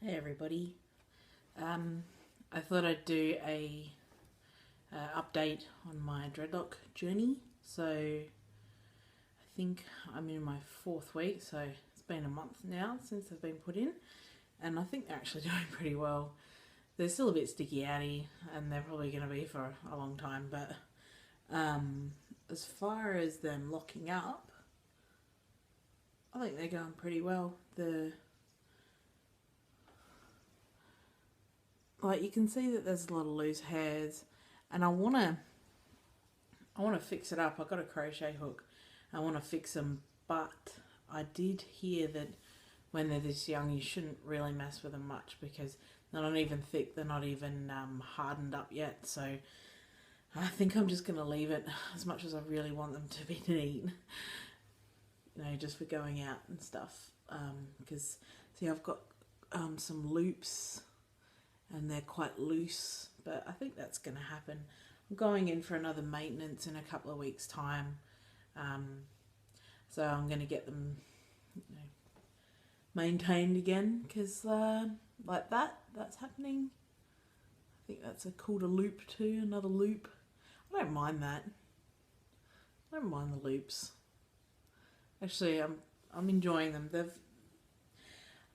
Hey everybody. I thought I'd do a update on my dreadlock journey. So I think I'm in my 4th week, so it's been a month now since they've been put in, and I think they're actually doing pretty well. They're still a bit sticky outy, and they're probably going to be for a long time, but as far as them locking up, I think they're going pretty well. Like, you can see that there's a lot of loose hairs, and I want to fix it up. I got a crochet hook. I want to fix them, but I did hear that when they're this young, you shouldn't really mess with them much because they're not even thick. They're not even hardened up yet. So I think I'm just going to leave it, as much as I really want them to be neat. You know, just for going out and stuff. Because see, I've got some loops, and they're quite loose, but I think that's going to happen. I'm going in for another maintenance in a couple of weeks' time, so I'm going to get them, maintained again, because like that's happening. I think that's a called a loop too, another loop. I don't mind that. I don't mind the loops. Actually, I'm enjoying them.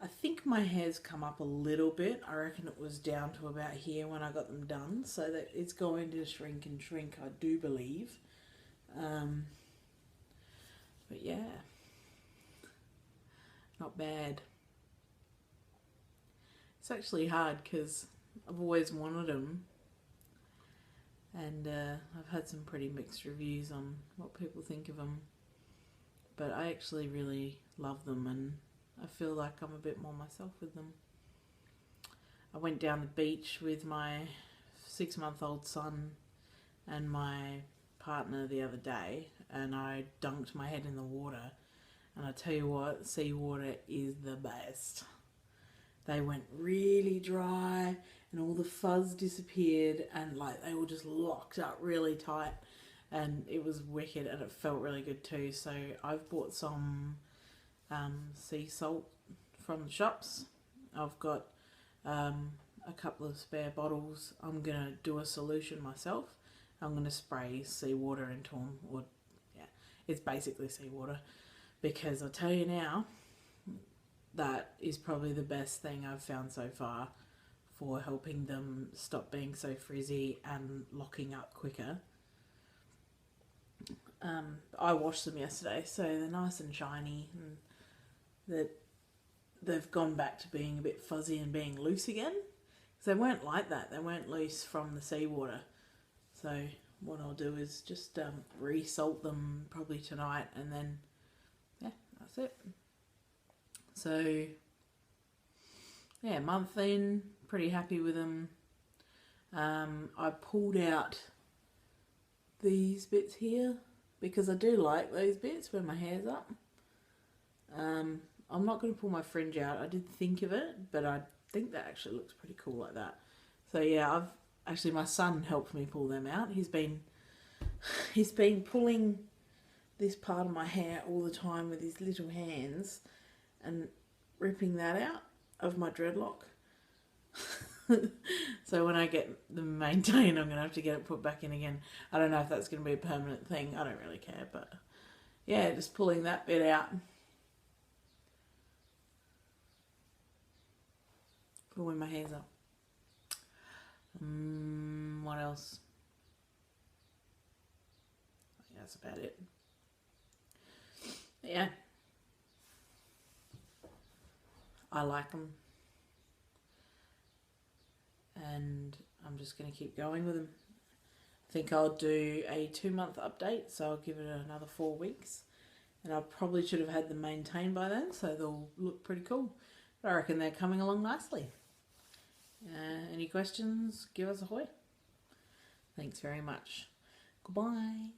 I think my hair's come up a little bit. I reckon it was down to about here when I got them done, so that it's going to shrink and shrink, I do believe. But yeah, not bad. It's actually hard because I've always wanted them, and I've had some pretty mixed reviews on what people think of them, but I actually really love them, and I feel like I'm a bit more myself with them. I went down the beach with my 6-month-old son and my partner the other day, and I dunked my head in the water, and I tell you what, seawater is the best. They went really dry and all the fuzz disappeared, and like they were just locked up really tight, and it was wicked, and it felt really good too. So I've bought some sea salt from the shops. I've got a couple of spare bottles. I'm gonna do a solution myself. I'm gonna spray seawater into them, or yeah, it's basically seawater, because I tell you now, that is probably the best thing I've found so far for helping them stop being so frizzy and locking up quicker. I washed them yesterday, so they're nice and shiny, and that they've gone back to being a bit fuzzy and being loose again, because they weren't like that. They weren't loose from the seawater. So what I'll do is just re-salt them probably tonight, and then yeah, that's it. So yeah, month in, pretty happy with them. I pulled out these bits here because I do like those bits where my hair's up. I'm not going to pull my fringe out. I did think of it, but I think that actually looks pretty cool like that. So yeah, my son helped me pull them out. He's been pulling this part of my hair all the time with his little hands and ripping that out of my dreadlock. So when I get them maintained, I'm going to have to get it put back in again. I don't know if that's going to be a permanent thing. I don't really care, but yeah, just pulling that bit out. For when my hair's up. What else? I think that's about it. Yeah. I like them. And I'm just going to keep going with them. I think I'll do a 2-month update, so I'll give it another 4 weeks. And I probably should have had them maintained by then, so they'll look pretty cool. But I reckon they're coming along nicely. Any questions? Give us a hoy. Thanks very much. Goodbye.